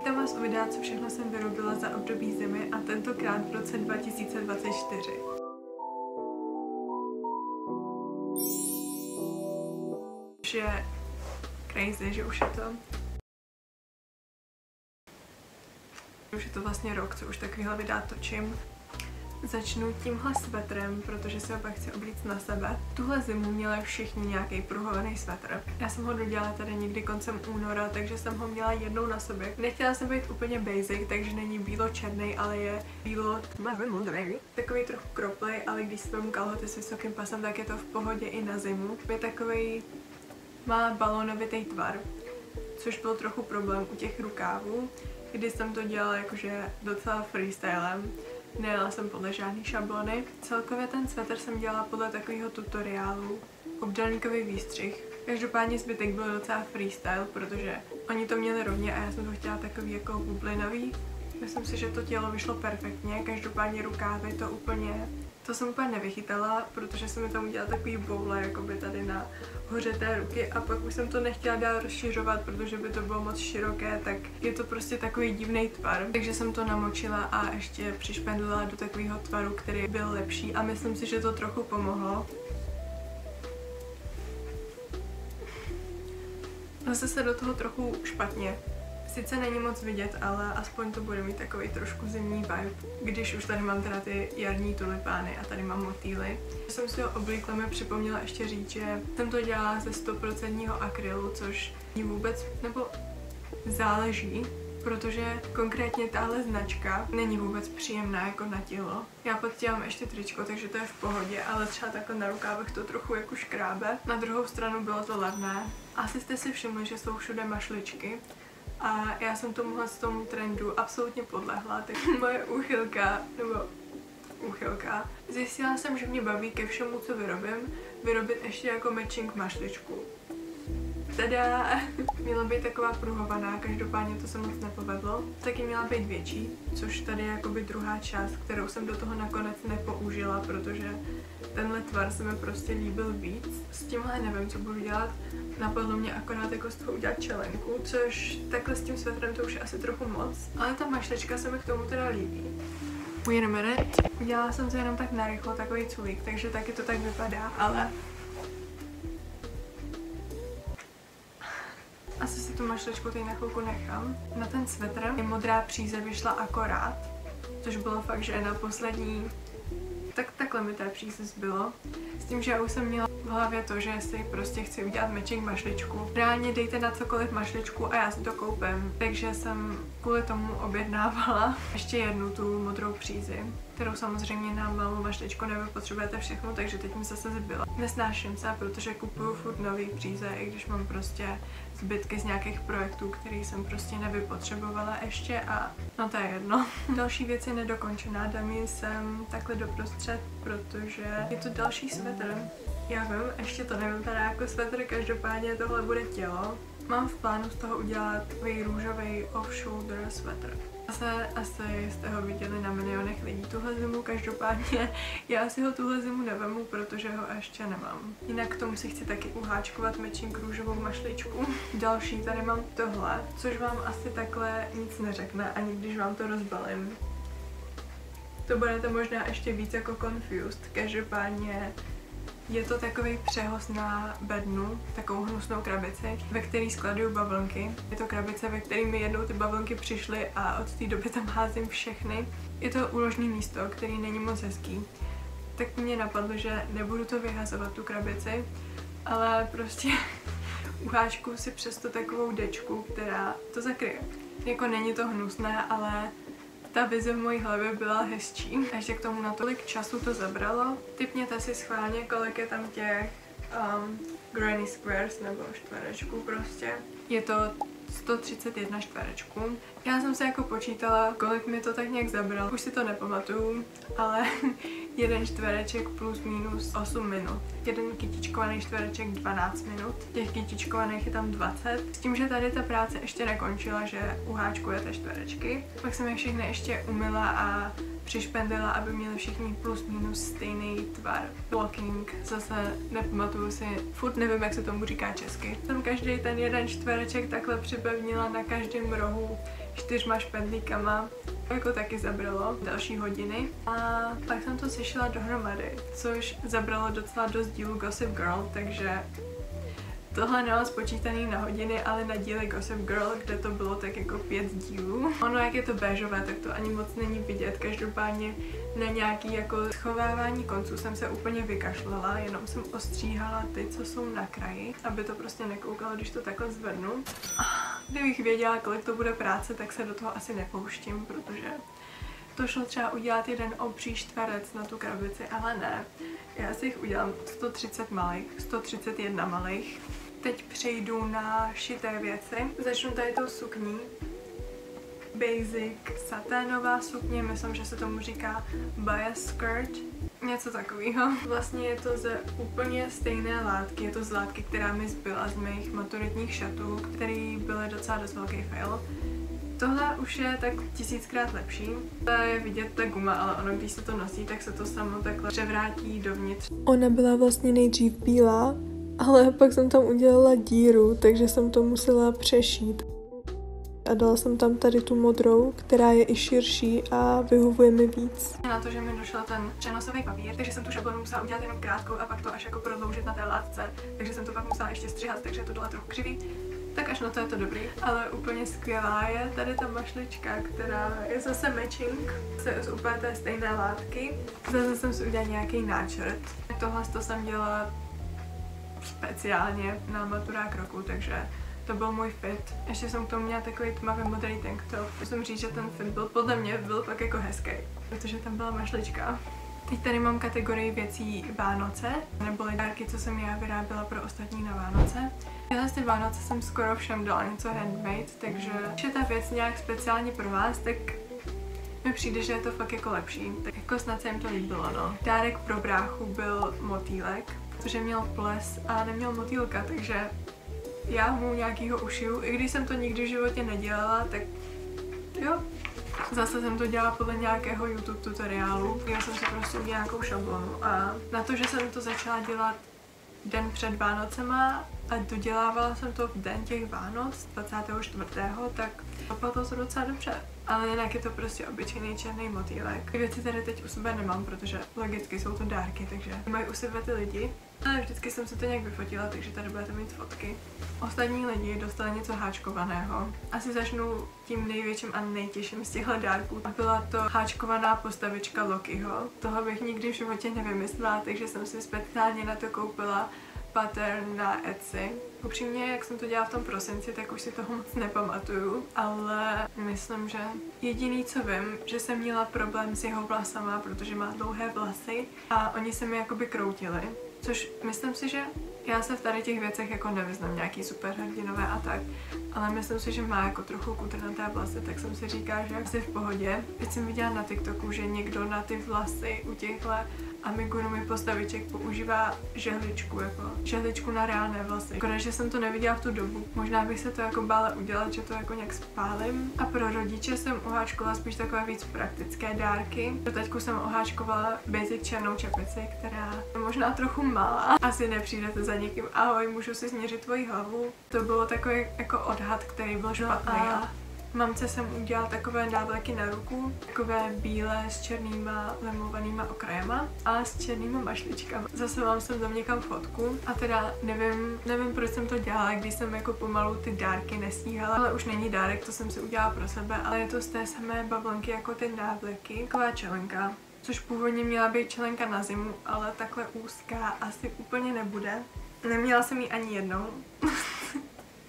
Vítám vás u videa, co všechno jsem vyrobila za období zimy a tentokrát v roce 2024. Už je crazy, že už je to vlastně rok, co už takovýhle videa točím. Začnu tímhle svetrem, protože se ho pak chci oblíct na sebe. Tuhle zimu měli všichni nějaký pruhovaný svetr. Já jsem ho dodělala tady někdy koncem února, takže jsem ho měla jednou na sobě. Nechtěla jsem být úplně basic, takže není bílo-černý, ale je bílo tmavě. Takový trochu kroplej, ale když si vezmu kalhoty s vysokým pasem, tak je to v pohodě i na zimu. Je takový, má balónovitý tvar, což byl trochu problém u těch rukávů, kdy jsem to dělala jakože docela freestylem. Nejela jsem podle žádný šablony. Celkově ten svetr jsem dělala podle takového tutoriálu. Obdélníkový výstřih. Každopádně zbytek byl docela freestyle, protože oni to měli rovně a já jsem to chtěla takový jako bublinový. Myslím si, že to tělo vyšlo perfektně. Každopádně rukávy to jsem úplně nevychytala, protože jsem mi tam udělala takový boule, jakoby tady na hoře té ruky a pak už jsem to nechtěla dál rozšiřovat, protože by to bylo moc široké, tak je to prostě takový divný tvar. Takže jsem to namočila a ještě přišpendlila do takového tvaru, který byl lepší a myslím si, že to trochu pomohlo. Zase se do toho trochu špatně. Sice není moc vidět, ale aspoň to bude mít takový trošku zimní vibe, když už tady mám teda ty jarní tulipány a tady mám motýly. Když jsem si ho oblíkla, mi připomněla ještě říct, že jsem to dělala ze 100% akrylu, což není vůbec, nebo záleží, protože konkrétně tahle značka není vůbec příjemná jako na tělo. Já pod tím mám ještě tričko, takže to je v pohodě, ale třeba takhle na rukávech to trochu jako škrábe. Na druhou stranu bylo to levné. Asi jste si všimli, že jsou všude mašličky. A já jsem tomu trendu absolutně podlehla, tak moje úchylka. Zjistila jsem, že mě baví ke všemu, co vyrobím, vyrobit ještě jako matching mašličku. Tada! Měla být taková pruhovaná, každopádně to se moc nepovedlo. Taky měla být větší, což tady je jakoby druhá část, kterou jsem do toho nakonec nepoužila, protože tenhle tvar se mi prostě líbil víc. S tímhle nevím, co budu dělat. Napadlo mě akorát jako z toho udělat čelenku, což takhle s tím svetrem to už je asi trochu moc. Ale ta mašlička se mi k tomu teda líbí. Wait a minute. Udělala jsem si jenom tak narychlo takový culík, takže taky to tak vypadá, ale asi si tu mašličku teď na chvilku nechám. Na ten svetr je modrá příze vyšla akorát, což bylo fakt, že na poslední. Takhle mi té příze zbylo. S tím, že já už jsem měla v hlavě to, že si prostě chci udělat matching mašličku. Reálně dejte na cokoliv mašličku a já si to koupím. Takže jsem kvůli tomu objednávala ještě jednu tu modrou přízi, kterou samozřejmě na malou mašličku nepotřebujete všechno, takže teď mi zase zbyla. Nesnáším se, protože kupuju furt nový příze, i když mám prostě zbytky z nějakých projektů, který jsem prostě nevypotřebovala ještě a no to je jedno. Další věc je nedokončená, dám ji sem takhle doprostřed, protože je to další svetr. Já vím, ještě to nevypadá jako svetr, každopádně tohle bude tělo. Mám v plánu z toho udělat takový růžový off-shoulder svetr. Asi jste ho viděli na milionech lidí tuhle zimu, každopádně já si ho tuhle zimu nevemu, protože ho ještě nemám. Jinak k tomu si chci taky uháčkovat matching růžovou mašličku. Další tady mám tohle, což vám asi takhle nic neřekne, ani když vám to rozbalím. To budete možná ještě víc jako confused, každopádně je to takový přehoz na bednu, takovou hnusnou krabici, ve které skladuju bavlnky. Je to krabice, ve které mi jednou ty bavlnky přišly a od té doby tam házím všechny. Je to úložné místo, který není moc hezký. Tak mě napadlo, že nebudu to vyhazovat, tu krabici, ale prostě uháčku si přesto takovou dečku, která to zakryje. Jako není to hnusné, ale ta vize v mojí hlavě byla hezčí. A ještě k tomu na tolik času to zabralo. Tipněte si schválně, kolik je tam těch granny squares nebo čtverečků prostě. Je to 131 čtverečků. Já jsem se jako počítala, kolik mi to tak nějak zabralo. Už si to nepamatuju, ale jeden čtvereček plus minus 8 minut. Jeden kytičkovaný čtvereček 12 minut. Těch kytičkovaných je tam 20. S tím, že tady ta práce ještě nekončila, že uháčkujete čtverečky. Pak jsem je všechny ještě umyla a přišpendila, aby měli všichni plus minus stejný tvar. Blocking, zase nepamatuju si, furt nevím, jak se tomu říká česky. Jsem každý ten jeden čtvereček takhle připevnila na každém rohu 4 špendlíkama. Jako taky zabralo další hodiny a pak jsem to sešila dohromady, což zabralo docela dost dílů Gossip Girl, takže tohle nemám spočítaný na hodiny, ale na díly Gossip Girl, kde to bylo tak jako 5 dílů. Ono, jak je to béžové, tak to ani moc není vidět, každopádně na nějaký jako schovávání konců jsem se úplně vykašlala, jenom jsem ostříhala ty, co jsou na kraji, aby to prostě nekoukalo, když to takhle zvednu. Kdybych věděla, kolik to bude práce, tak se do toho asi nepouštím, protože to šlo třeba udělat jeden obří čtverec na tu krabici, ale ne. Já si jich udělám 130 malých, 131 malých. Teď přejdu na šité věci. Začnu tady tou sukní. Basic saténová sukně, myslím, že se tomu říká bias skirt. Něco takového. Vlastně je to ze úplně stejné látky, je to z látky, která mi zbyla z mých maturitních šatů, který byly docela dost velký fail. Tohle už je tak 1000krát lepší. To je vidět ta guma, ale ono, když se to nosí, tak se to samo takhle převrátí dovnitř. Ona byla vlastně nejdřív bílá, ale pak jsem tam udělala díru, takže jsem to musela přešít. A dala jsem tam tady tu modrou, která je i širší a vyhovuje mi víc. Na to, že mi došel ten přenosový papír, takže jsem tu šablonu musela udělat jenom krátkou a pak to až jako prodloužit na té látce. Takže jsem to pak musela ještě střihat, takže je to dole trochu křivý. Tak až na to je to dobrý. Ale úplně skvělá je tady ta mašlička, která je zase matching. Z úplně té stejné látky. Zase jsem si udělala nějaký náčrt. Tohle to jsem dělala speciálně na maturák roku, takže to byl můj fit. Ještě jsem k tomu měla takový tmavý modrý tank top. Musím říct, že ten fit byl podle mě fakt jako hezký, protože tam byla mašlička. Teď tady mám kategorii věcí Vánoce, neboli dárky, co jsem já vyráběla pro ostatní na Vánoce. Tyhle ty Vánoce jsem skoro všem dala něco handmade, takže když je ta věc nějak speciálně pro vás, tak mi přijde, že je to fakt jako lepší. Tak jako snad se jim to líbilo, no. Dárek pro bráchu byl motýlek, protože měl ples a neměl motýlka, takže já mu nějakýho ušiju. I když jsem to nikdy v životě nedělala, tak jo. Zase jsem to dělala podle nějakého YouTube tutoriálu. Já jsem si prostě udělala nějakou šablonu a na to, že jsem to začala dělat den před Vánocema a dodělávala jsem to v den těch Vánoc, 24., tak dopadlo to docela dobře. Ale jinak je to prostě obyčejný černý motýlek. Ty věci tady teď u sebe nemám, protože logicky jsou to dárky, takže mají u sebe ty lidi. Ale vždycky jsem se to nějak vyfotila, takže tady budete mít fotky. Ostatní lidi dostali něco háčkovaného. Asi začnu tím největším a nejtěžším z těchto dárků. Byla to háčkovaná postavička Lokiho. Toho bych nikdy v životě nevymyslela, takže jsem si speciálně na to koupila pattern na Etsy. Upřímně, jak jsem to dělala v tom prosinci, tak už si toho moc nepamatuju, ale myslím, že jediný, co vím, že jsem měla problém s jeho vlasama, protože má dlouhé vlasy a oni se mi jakoby kroutili. Což myslím si, že já se v tady těch věcech jako nevyznám nějaký superhrdinové a tak, ale myslím si, že má jako trochu kutrnaté vlasy, tak jsem si říkala, že asi v pohodě. Teď jsem viděla na TikToku, že někdo na ty vlasy u těchhle amigurumi postaviček používá žehličku na reálné vlasy. Škoda, že jsem to neviděla v tu dobu. Možná bych se to jako bála udělat, že to jako nějak spálím. A pro rodiče jsem oháčkovala spíš takové víc praktické dárky. Pro taťku jsem oháčkovala basic černou čepici, která je možná trochu malá. Asi nepřijdete za někým, ahoj, můžu si změřit tvoji hlavu. To bylo takový jako odhad, který byl špatný. A mamce jsem udělala takové návleky na ruku, takové bílé s černýma lemovanýma okrajema a s černýma mašličkami. Zase mám sem tam někam fotku a teda nevím, proč jsem to dělala, když jsem jako pomalu ty dárky nestíhala, ale už není dárek, to jsem si udělala pro sebe, ale je to z té samé bavlnky jako ty návleky, taková čelenka. Což původně měla být čelenka na zimu, ale takhle úzká asi úplně nebude. Neměla jsem ji ani jednou.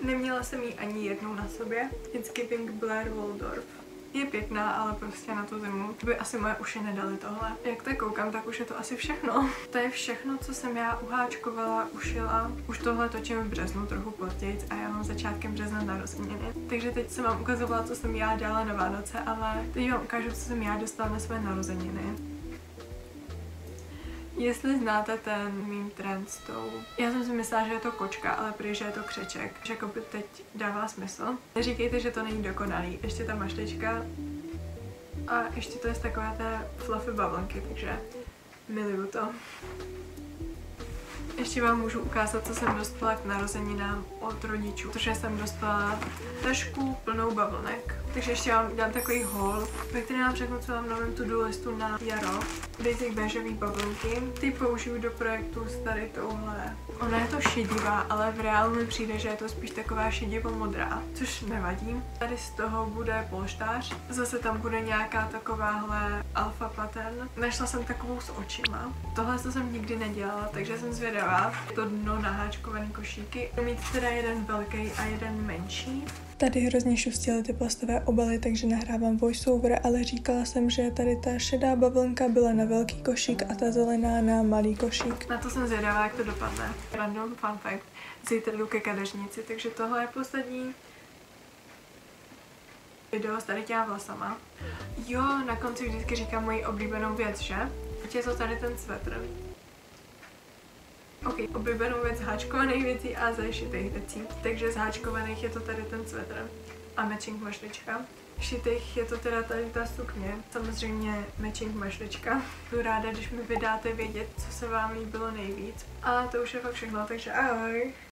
Neměla jsem ji ani jednou na sobě. It's Giving Blair Waldorf. Je pěkná, ale prostě na tu zimu by asi moje uši nedaly tohle. Jak tak koukám, tak už je to asi všechno. To je všechno, co jsem já uháčkovala, ušila. Už tohle točím v březnu, trochu později, a já mám začátkem března narozeniny. Takže teď jsem vám ukazovala, co jsem já dala na Vánoce, ale teď vám ukážu, co jsem já dostala na své narozeniny. Jestli znáte ten meme trend s tou... Já jsem si myslela, že je to kočka, ale prý, že je to křeček. Že jako by teď dává smysl. Neříkejte, že to není dokonalý. Ještě ta mašlička a ještě to je z takové té fluffy bavlnky, takže miluju to. Ještě vám můžu ukázat, co jsem dostala k narozeninám od rodičů, protože jsem dostala tašku plnou bavlnek. Takže ještě vám dám takový haul, ve kterém vám řeknu, co mám na mém to-do listu na jaro. Basic béžový bavlnky. Ty použiju do projektu s tady touhle. Ona je to šedivá, ale v reálu mi přijde, že je to spíš taková šedivo-modrá, což nevadí. Tady z toho bude polštář. Zase tam bude nějaká takováhle alfa pattern. Našla jsem takovou s očima. Tohle jsem nikdy nedělala, takže jsem zvědavá. To dno naháčkovaný košíky. Budu mít teda jeden velký a jeden menší. Tady hrozně šustily ty plastové obaly, takže nahrávám voiceover, ale říkala jsem, že tady ta šedá bavlnka byla na velký košík a ta zelená na malý košík. Na to jsem zvědavá, jak to dopadne. Random fun fact. Zítra jdu ke kadeřnici, takže tohle je poslední video s tady těma vlasama. Jo, na konci vždycky říkám moji oblíbenou věc, že? Teď je to tady ten svetr. Ok, oblíbenou věc háčkovaných věcí a zašitých věcí. Takže z háčkovaných je to tady ten svetr a matching mašlička. Šitých je to teda tady ta sukně, samozřejmě matching mašlička. Budu ráda, když mi vydáte vědět, co se vám líbilo nejvíc. A to už je fakt všechno, takže ahoj!